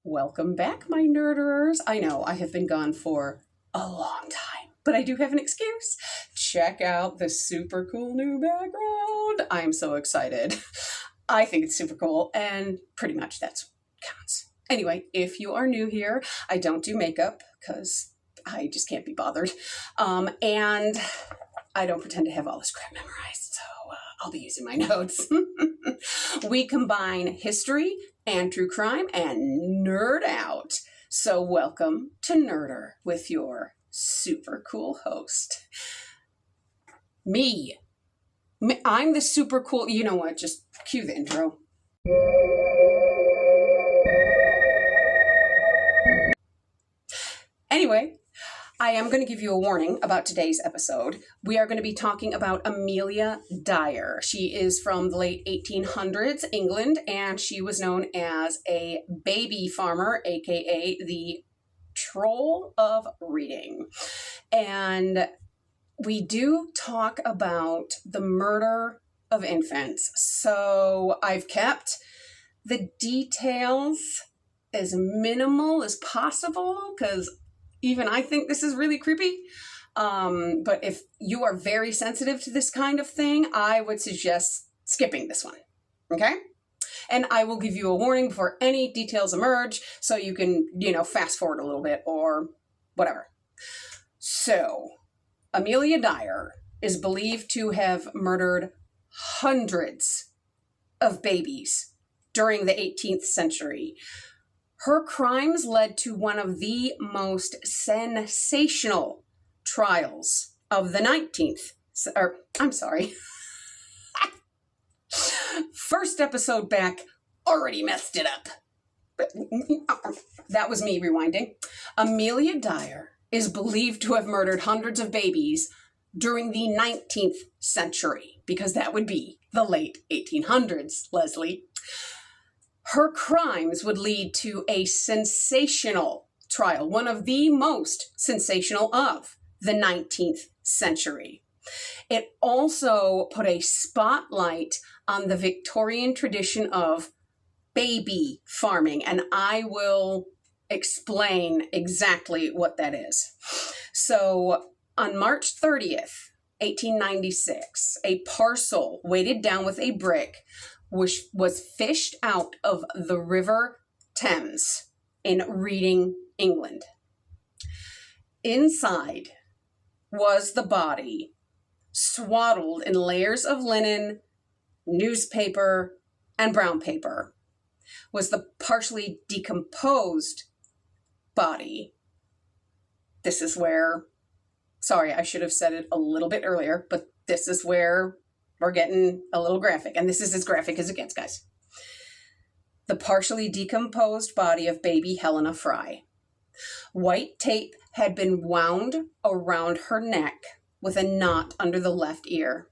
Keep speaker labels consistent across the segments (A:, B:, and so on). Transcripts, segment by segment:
A: Welcome back, my nerders. I know I have been gone for a long time, but I do have an excuse. Check out the super cool new background. I'm so excited. I think it's super cool, and pretty much that's counts. Anyway, if you are new here, I don't do makeup because I just can't be bothered. And I don't pretend to have all this crap memorized, so I'll be using my notes. We combine history and true crime and nerd out. So welcome to Nerder with your super cool host. Me. I'm the super cool, you know what, just cue the intro. Anyway, I am going to give you a warning about today's episode. We are going to be talking about Amelia Dyer. She is from the late 1800s, England, and she was known as a baby farmer, aka the troll of reading. And we do talk about the murder of infants. So I've kept the details as minimal as possible because even I think this is really creepy. But if you are very sensitive to this kind of thing, I would suggest skipping this one. Okay? And I will give you a warning before any details emerge so you can, fast forward a little bit or whatever. So, Amelia Dyer is believed to have murdered hundreds of babies during the 18th century. Her crimes led to one of the most sensational trials of the 19th, first episode back, already messed it up. That was me rewinding. Amelia Dyer is believed to have murdered hundreds of babies during the 19th century, because that would be the late 1800s, Leslie. Her crimes would lead to a sensational trial, one of the most sensational of the 19th century. It also put a spotlight on the Victorian tradition of baby farming, and I will explain exactly what that is. So, on March 30th, 1896, a parcel weighted down with a brick which was fished out of the River Thames in Reading, England. Inside was the body, swaddled in layers of linen, newspaper, and brown paper. Was the partially decomposed body. This is where, sorry, I should have said it a little bit earlier, but this is where we're getting a little graphic, and this is as graphic as it gets, guys. The partially decomposed body of baby Helena Fry. White tape had been wound around her neck with a knot under the left ear.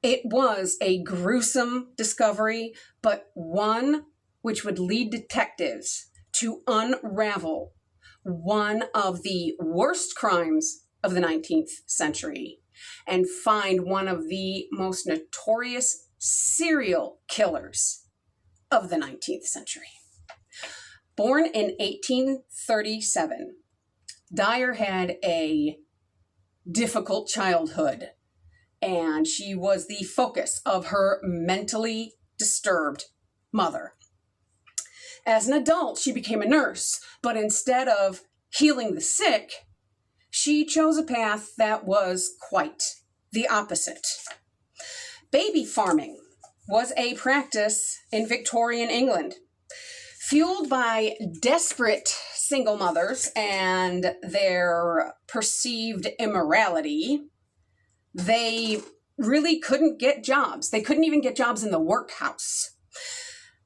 A: It was a gruesome discovery, but one which would lead detectives to unravel one of the worst crimes of the 19th century and find one of the most notorious serial killers of the 19th century. Born in 1837, Dyer had a difficult childhood, and she was the focus of her mentally disturbed mother. As an adult, she became a nurse, but instead of healing the sick, she chose a path that was quite the opposite. Baby farming was a practice in Victorian England. Fueled by desperate single mothers and their perceived immorality, they really couldn't get jobs. They couldn't even get jobs in the workhouse.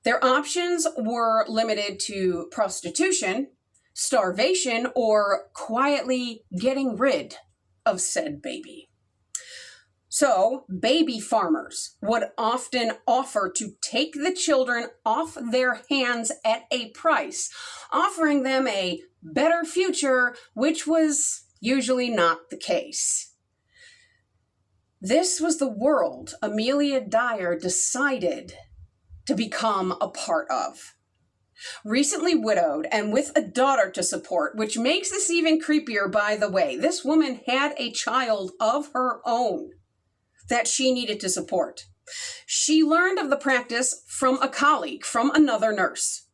A: Their options were limited to prostitution, starvation, or quietly getting rid of said baby. So, baby farmers would often offer to take the children off their hands at a price, offering them a better future, which was usually not the case. This was the world Amelia Dyer decided to become a part of. recently widowed and with a daughter to support, which makes this even creepier, by the way. This woman had a child of her own that she needed to support. She learned of the practice from a colleague, from another nurse.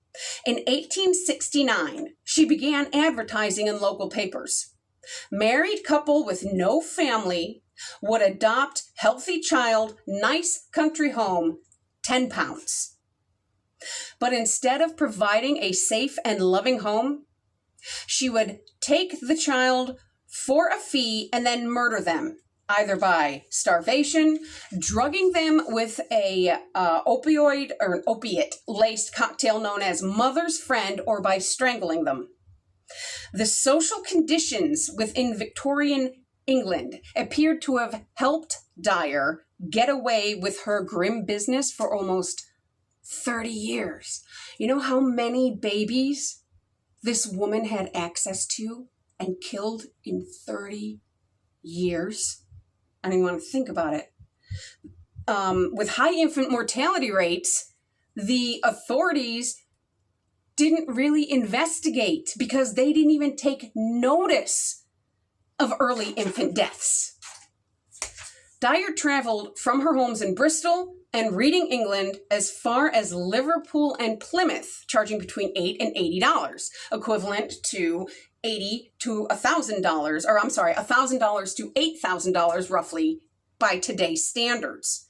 A: In 1869, she began advertising in local papers. Married couple with no family would adopt healthy child, nice country home, 10 pounds. But instead of providing a safe and loving home, she would take the child for a fee and then murder them, either by starvation, drugging them with a opioid or an opiate-laced cocktail known as Mother's Friend, or by strangling them. The social conditions within Victorian England appeared to have helped Dyer get away with her grim business for almost 30 years. You know how many babies this woman had access to and killed in 30 years? I don't even want to think about it. With high infant mortality rates, the authorities didn't really investigate because they didn't even take notice of early infant deaths. Dyer traveled from her homes in Bristol and Reading, England, as far as Liverpool and Plymouth, charging between $8 and $80, equivalent to $80 to $1,000, or I'm sorry, $1,000 to $8,000 roughly by today's standards.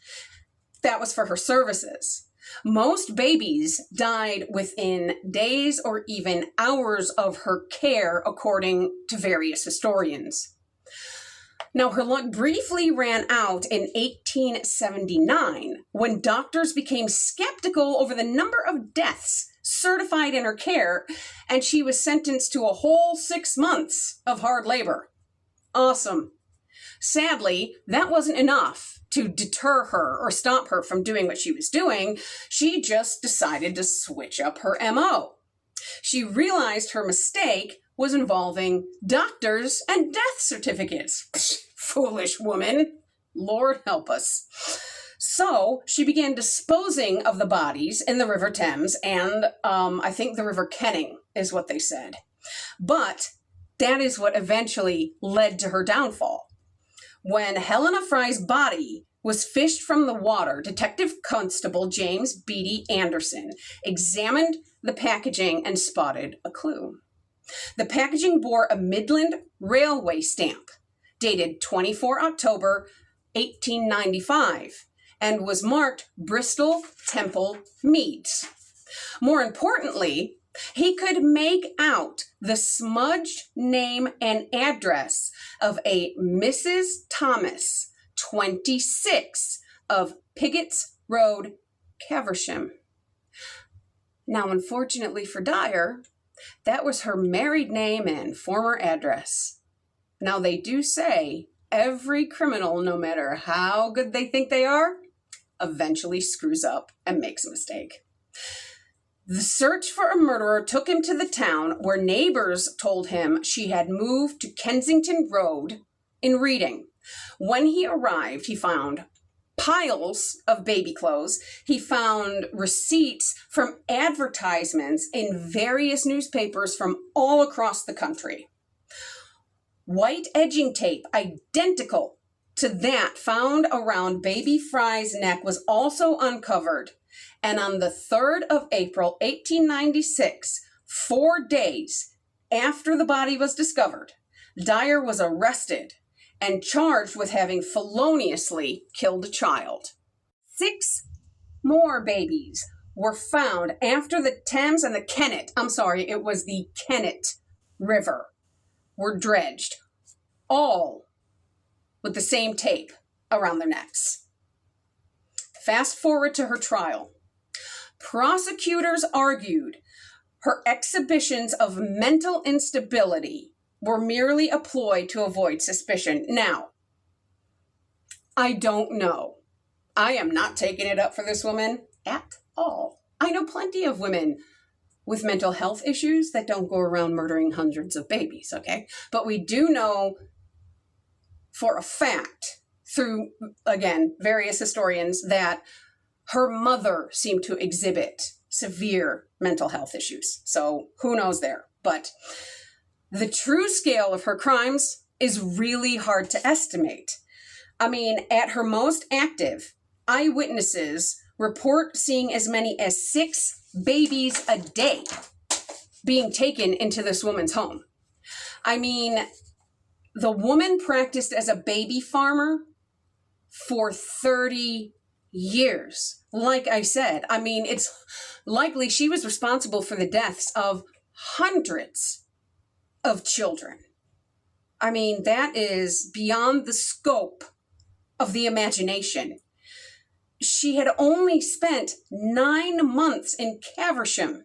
A: That was for her services. Most babies died within days or even hours of her care, according to various historians. Now, her luck briefly ran out in 1879 when doctors became skeptical over the number of deaths certified in her care, and she was sentenced to a whole 6 months of hard labor. Awesome. Sadly, that wasn't enough to deter her or stop her from doing what she was doing. She just decided to switch up her MO. She realized her mistake was involving doctors and death certificates. Foolish woman. Lord help us. So she began disposing of the bodies in the River Thames and I think the River Kenning is what they said. But that is what eventually led to her downfall. When Helena Fry's body was fished from the water, Detective Constable James Beatty Anderson examined the packaging and spotted a clue. The packaging bore a Midland Railway stamp, dated 24 October 1895, and was marked Bristol Temple Meads. More importantly, he could make out the smudged name and address of a Mrs. Thomas, 26, of Piggott's Road, Caversham. Now, unfortunately for Dyer, that was her married name and former address. Now, they do say every criminal, no matter how good they think they are, eventually screws up and makes a mistake. The search for a murderer took him to the town where neighbors told him she had moved to Kensington Road in Reading. When he arrived, he found piles of baby clothes. He found receipts from advertisements in various newspapers from all across the country. White edging tape identical to that found around baby Fry's neck was also uncovered. And on the 3rd of April, 1896, 4 days after the body was discovered, Dyer was arrested and charged with having feloniously killed a child. 6 more babies were found after the Thames and the Kennet, it was the Kennet River, were dredged, all with the same tape around their necks. Fast forward to her trial. Prosecutors argued her exhibitions of mental instability were merely a ploy to avoid suspicion. Now, I don't know. I am not taking it up for this woman at all. I know plenty of women with mental health issues that don't go around murdering hundreds of babies, okay? But we do know for a fact, through, again, various historians, that her mother seemed to exhibit severe mental health issues. So who knows there? But the true scale of her crimes is really hard to estimate. I mean, at her most active, eyewitnesses report seeing as many as 6 babies a day being taken into this woman's home. I mean, the woman practiced as a baby farmer for 30 years. Like I said, I mean, it's likely she was responsible for the deaths of hundreds of children. I mean, that is beyond the scope of the imagination. She had only spent 9 months in Caversham,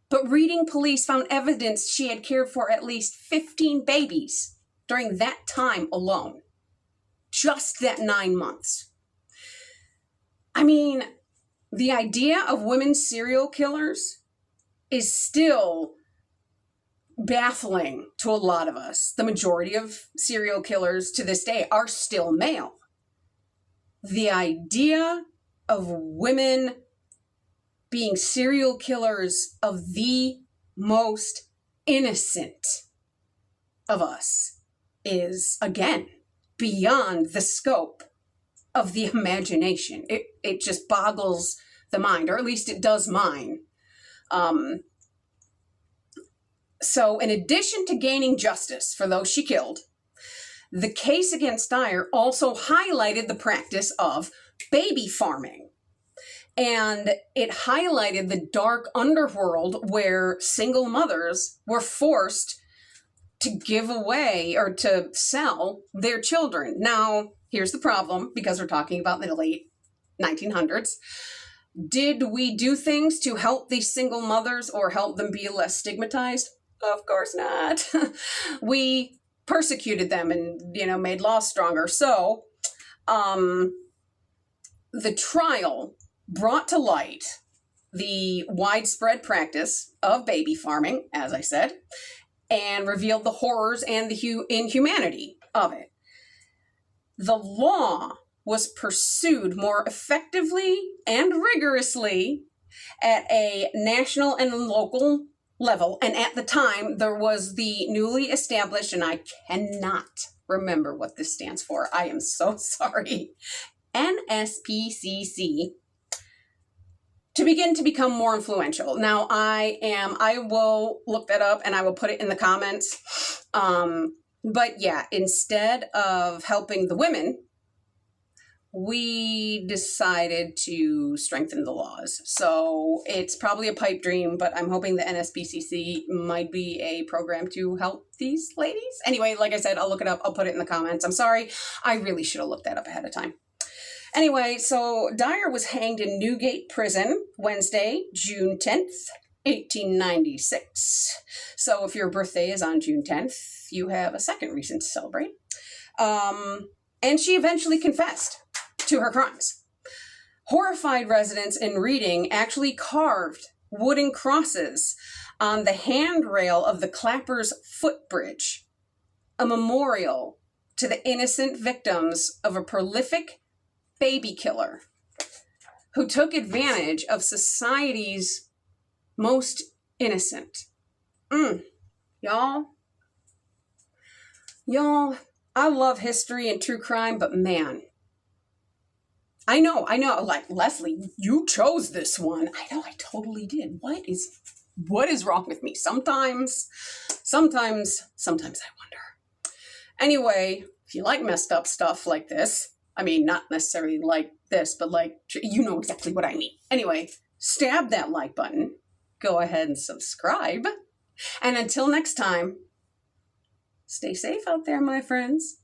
A: but Reading police found evidence she had cared for at least 15 babies during that time alone. Just that 9 months. I mean, the idea of women serial killers is still baffling to a lot of us. The majority of serial killers to this day are still male. The idea of women being serial killers of the most innocent of us is, again, beyond the scope of the imagination. It just boggles the mind, or at least it does mine. So in addition to gaining justice for those she killed, the case against Dyer also highlighted the practice of baby farming. And it highlighted the dark underworld where single mothers were forced to give away or to sell their children. Now, here's the problem, because we're talking about the late 1900s. Did we do things to help these single mothers or help them be less stigmatized? Of course not. We persecuted them and, made laws stronger. So, the trial brought to light the widespread practice of baby farming, as I said, and revealed the horrors and the inhumanity of it. The law was pursued more effectively and rigorously at a national and local level. And at the time, there was the newly established, and I cannot remember what this stands for. I am so sorry. NSPCC, to begin to become more influential. Now, I will look that up and I will put it in the comments. But yeah, instead of helping the women, we decided to strengthen the laws. So it's probably a pipe dream, but I'm hoping the NSPCC might be a program to help these ladies. Anyway, like I said, I'll look it up. I'll put it in the comments. I'm sorry. I really should have looked that up ahead of time. Anyway, so Dyer was hanged in Newgate Prison Wednesday, June 10th, 1896. So if your birthday is on June 10th, you have a second reason to celebrate. And she eventually confessed to her crimes. Horrified residents in Reading actually carved wooden crosses on the handrail of the Clappers Footbridge, a memorial to the innocent victims of a prolific baby killer who took advantage of society's most innocent. Y'all, I love history and true crime, but man, I know, like, Leslie, you chose this one. I know, I totally did. What is wrong with me? Sometimes I wonder. Anyway, if you like messed up stuff like this, I mean, not necessarily like this, but like, you know exactly what I mean. Anyway, stab that like button. Go ahead and subscribe. And until next time, stay safe out there, my friends.